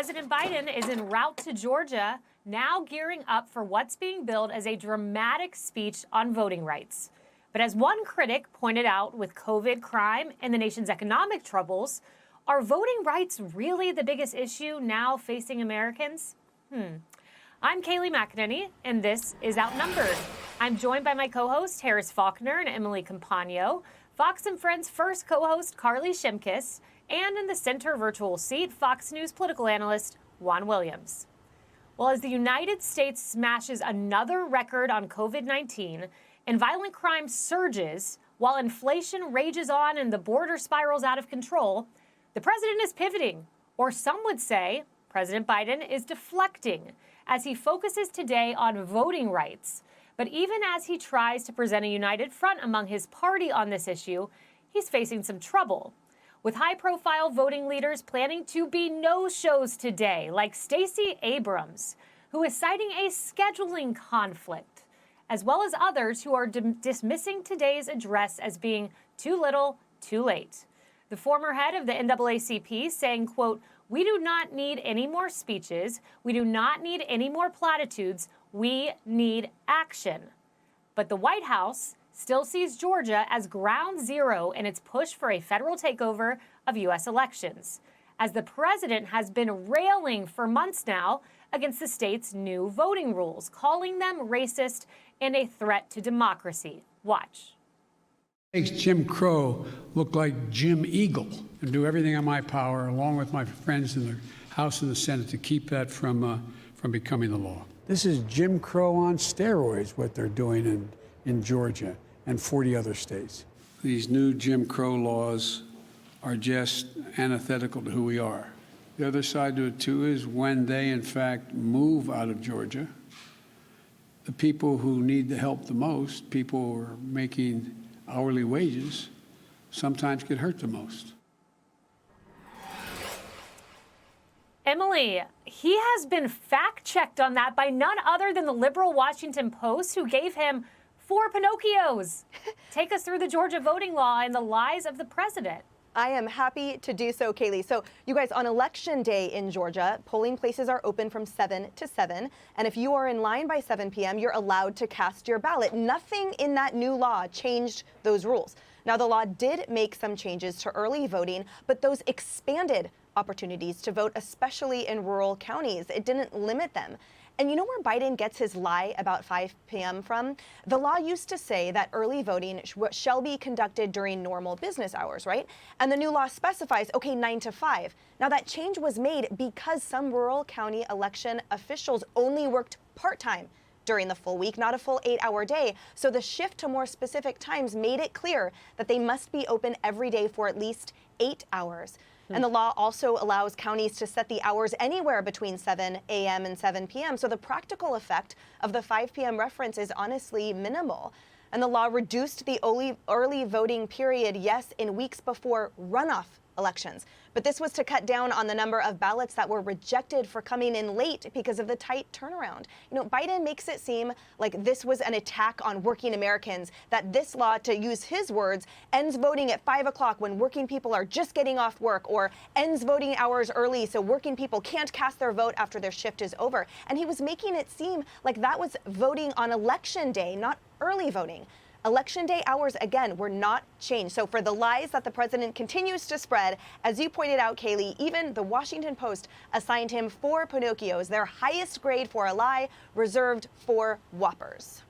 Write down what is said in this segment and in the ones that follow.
President Biden is en route to Georgia, now gearing up for what's being billed as a dramatic speech on voting rights. But as one critic pointed out, with COVID, crime, and the nation's economic troubles, are voting rights really the biggest issue now facing Americans? I'm Kayleigh McEnany, and this is Outnumbered. I'm joined by my co-host Harris Faulkner and Emily Compagno, Fox & Friends first co-host Carly Shimkus, and in the center virtual seat, Fox News political analyst Juan Williams. Well, as the United States smashes another record on COVID-19 and violent crime surges while inflation rages on and the border spirals out of control, the president is pivoting, or some would say President Biden is deflecting, as he focuses today on voting rights. But even as he tries to present a united front among his party on this issue, he's facing some trouble, with high-profile voting leaders planning to be no-shows today, like Stacey Abrams, who is citing a scheduling conflict, as well as others who are dismissing today's address as being too little, too late. The former head of the NAACP saying, quote, "We do not need any more speeches. We do not need any more platitudes. We need action." But the White House still sees Georgia as ground zero in its push for a federal takeover of U.S. elections, as the president has been railing for months now against the state's new voting rules, calling them racist and a threat to democracy. Watch. Makes Jim Crow look like Jim Eagle, and do everything in my power, along with my friends in the House and the Senate, to keep that from becoming the law. This is Jim Crow on steroids, what they're doing in Georgia and 40 other states. These new Jim Crow laws are just antithetical to who we are. The other side to it, too, is when they, in fact, move out of Georgia, the people who need the help the most, people who are making hourly wages, sometimes get hurt the most. Emily, he has been fact-checked on that by none other than the liberal Washington Post, who gave him 4 Pinocchios. Take us through the Georgia voting law and the lies of the president. I am happy to do so, Kayleigh. So, you guys, on Election Day in Georgia, polling places are open from 7 to 7. And if you are in line by 7 p.m., you're allowed to cast your ballot. Nothing in that new law changed those rules. Now, the law did make some changes to early voting, but those expanded opportunities to vote, especially in rural counties. It didn't limit them. And you know where Biden gets his lie about 5 p.m. from? The law used to say that early voting shall be conducted during normal business hours, right? And the new law specifies, okay, 9 to 5. Now that change was made because some rural county election officials only worked part-time during the full week, not a full 8-hour day. So the shift to more specific times made it clear that they must be open every day for at least 8 hours. And the law also allows counties to set the hours anywhere between 7 a.m. and 7 p.m. So the practical effect of the 5 p.m. reference is honestly minimal. And the law reduced the early voting period, yes, in weeks before runoff elections. But this was to cut down on the number of ballots that were rejected for coming in late because of the tight turnaround. You know, Biden makes it seem like this was an attack on working Americans, that this law, to use his words, ends voting at 5 o'clock when working people are just getting off work, or ends voting hours early so working people can't cast their vote after their shift is over. And he was making it seem like that was voting on Election Day, not early voting. Election Day hours, again, were not changed. So for the lies that the president continues to spread, as you pointed out, Kayleigh, even the Washington Post assigned him 4 Pinocchios, their highest grade for a lie, reserved for whoppers.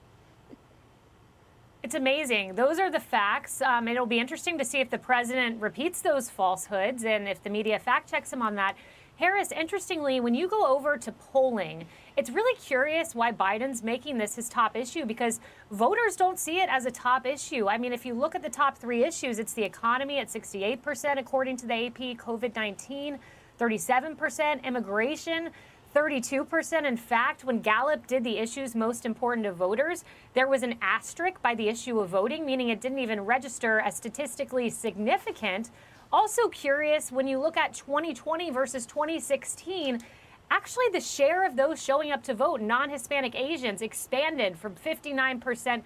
It's amazing. Those are the facts. It'll be interesting to see if the president repeats those falsehoods and if the media fact checks him on that. Harris, interestingly, when you go over to polling, it's really curious why Biden's making this his top issue, because voters don't see it as a top issue. I mean, if you look at the top 3 issues, it's the economy at 68%, according to the AP, COVID-19, 37%, immigration, 32%. In fact, when Gallup did the issues most important to voters, there was an asterisk by the issue of voting, meaning it didn't even register as statistically significant. Also curious, when you look at 2020 versus 2016, actually the share of those showing up to vote, non-Hispanic Asians, expanded from 59%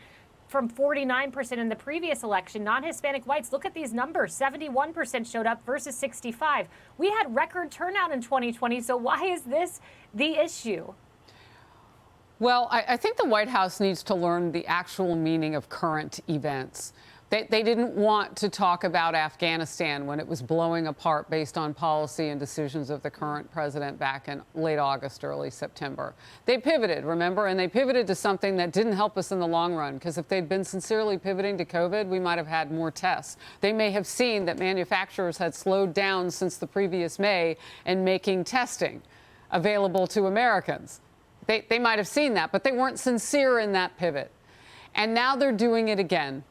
from 49% in the previous election. Non-Hispanic whites, look at these numbers. 71% showed up versus 65%. We had record turnout in 2020, so why is this the issue? Well, I think the White House needs to learn the actual meaning of current events. They didn't want to talk about Afghanistan when it was blowing apart based on policy and decisions of the current president back in late August, early September. They pivoted, remember, and they pivoted to something that didn't help us in the long run, because if they'd been sincerely pivoting to COVID, we might have had more tests. They may have seen that manufacturers had slowed down since the previous May in making testing available to Americans. They might have seen that, but they weren't sincere in that pivot. And now they're doing it again.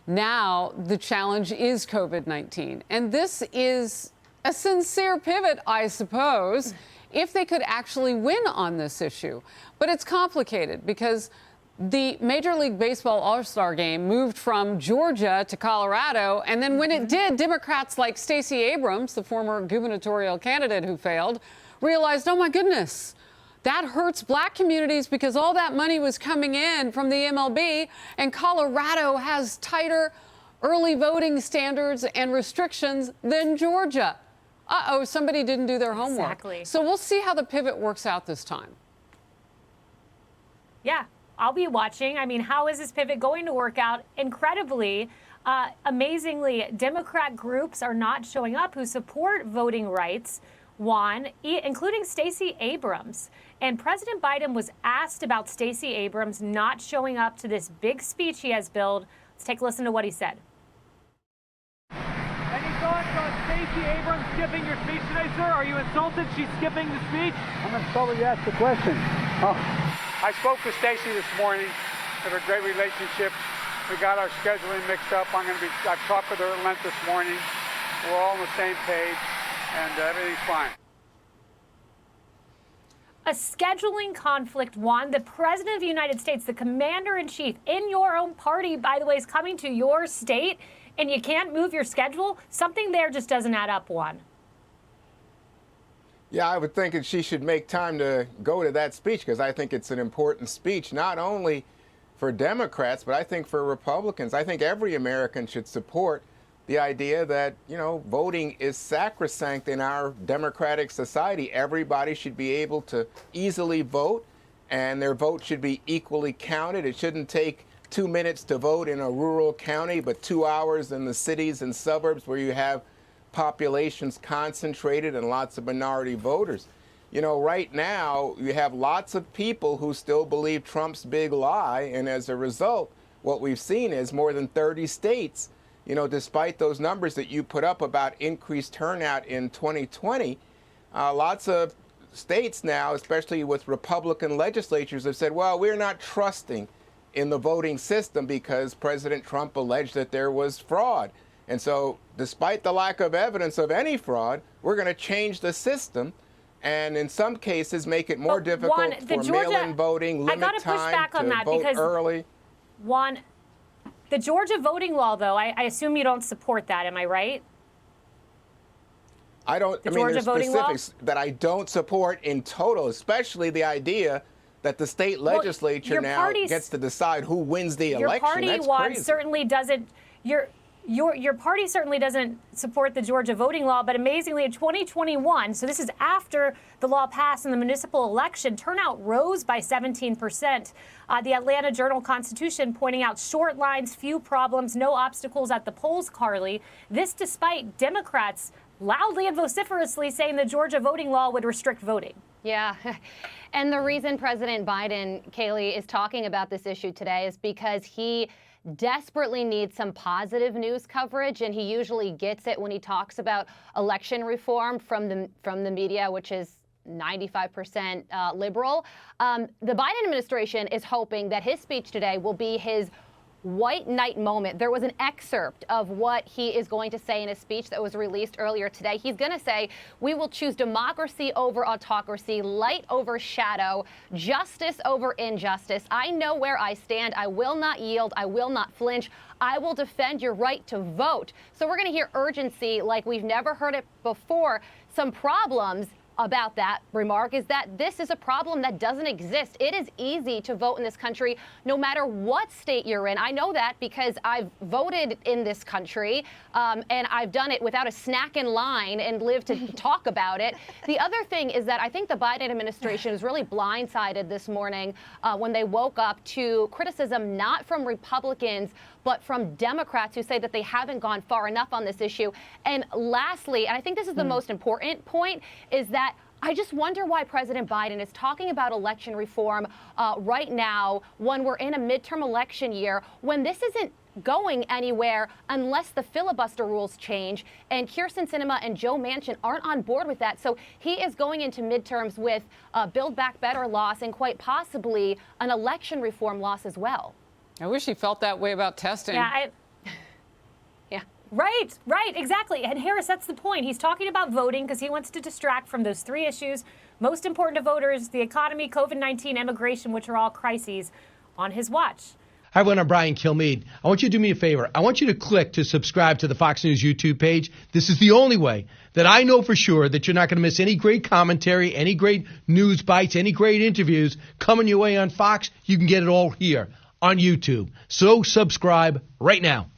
Now the challenge is COVID-19. And this is a sincere pivot, I suppose, if they could actually win on this issue. But it's complicated because the Major League Baseball All-Star Game moved from Georgia to Colorado. And then when it did, Democrats like Stacey Abrams, the former gubernatorial candidate who failed, realized, oh, my goodness, that hurts black communities because all that money was coming in from the MLB, and Colorado has tighter early voting standards and restrictions than Georgia. Uh-oh, somebody didn't do their homework. Exactly. So we'll see how the pivot works out this time. Yeah, I'll be watching. I mean, how is this pivot going to work out? Incredibly, amazingly, Democrat groups are not showing up who support voting rights, Juan, including Stacey Abrams. And President Biden was asked about Stacey Abrams not showing up to this big speech he has billed. Let's take a listen to what he said. Any thoughts on Stacey Abrams skipping your speech today, sir? Are you insulted she's skipping the speech? I'm insulted you asked the question. Oh. I spoke with Stacey this morning. We have a great relationship. We got our scheduling mixed up. I've talked with her at length this morning. We're all on the same page, and everything's fine. A scheduling conflict, Juan. The President of the United States, the Commander-in-Chief in your own party, by the way, is coming to your state, and you can't move your schedule? Something there just doesn't add up, Juan. Yeah, I would think that she should make time to go to that speech, because I think it's an important speech, not only for Democrats, but I think for Republicans. I think every American should support the idea that, voting is sacrosanct in our democratic society. Everybody should be able to easily vote, and their vote should be equally counted. It shouldn't take 2 minutes to vote in a rural county, but 2 hours in the cities and suburbs where you have populations concentrated and lots of minority voters. Right now, you have lots of people who still believe Trump's big lie, and as a result, what we've seen is more than 30 states, despite those numbers that you put up about increased turnout in 2020, lots of states now, especially with Republican legislatures, have said, well, we're not trusting in the voting system because President Trump alleged that there was fraud. And so despite the lack of evidence of any fraud, we're going to change the system and in some cases make it more difficult for mail-in voting, limit time to vote early. Juan, the Georgia voting law, though, I assume you don't support that. Am I right? I don't. I mean, there's specifics that I don't support in total, especially the idea that the state legislature now gets to decide who wins the election. Your party, That's Juan, crazy. certainly doesn't. Your party certainly doesn't support the Georgia voting law, but amazingly in 2021, so this is after the law passed in the municipal election, turnout rose by 17%. The Atlanta Journal-Constitution pointing out short lines, few problems, no obstacles at the polls, Carly. This despite Democrats loudly and vociferously saying the Georgia voting law would restrict voting. Yeah. And the reason President Biden, Kaylee, is talking about this issue today is because he desperately needs some positive news coverage, and he usually gets it when he talks about election reform from the media, which is 95% liberal. The Biden administration is hoping that his speech today will be his white knight moment. There was an excerpt of what he is going to say in his speech that was released earlier today. He's going to say, we will choose democracy over autocracy, light over shadow, justice over injustice. I know where I stand. I will not yield. I will not flinch. I will defend your right to vote. So we're going to hear urgency like we've never heard it before. Some problems about that remark is that this is a problem that doesn't exist. It is easy to vote in this country no matter what state you're in. I know that because I've voted in this country, and I've done it without a snack in line and lived to talk about it. The other thing is that I think the Biden administration was really blindsided this morning when they woke up to criticism not from Republicans, but from Democrats who say that they haven't gone far enough on this issue. And lastly, and I think this is the most important point, is that I just wonder why President Biden is talking about election reform right now when we're in a midterm election year, when this isn't going anywhere unless the filibuster rules change. And Kyrsten Sinema and Joe Manchin aren't on board with that. So he is going into midterms with a Build Back Better loss and quite possibly an election reform loss as well. I wish he felt that way about testing. Yeah. Right, exactly. And Harris, that's the point. He's talking about voting because he wants to distract from those three issues most important to voters: the economy, COVID-19, immigration, which are all crises on his watch. Hi, everyone. I'm Brian Kilmeade. I want you to do me a favor. I want you to click to subscribe to the Fox News YouTube page. This is the only way that I know for sure that you're not going to miss any great commentary, any great news bites, any great interviews coming your way on Fox. You can get it all here on YouTube. So subscribe right now.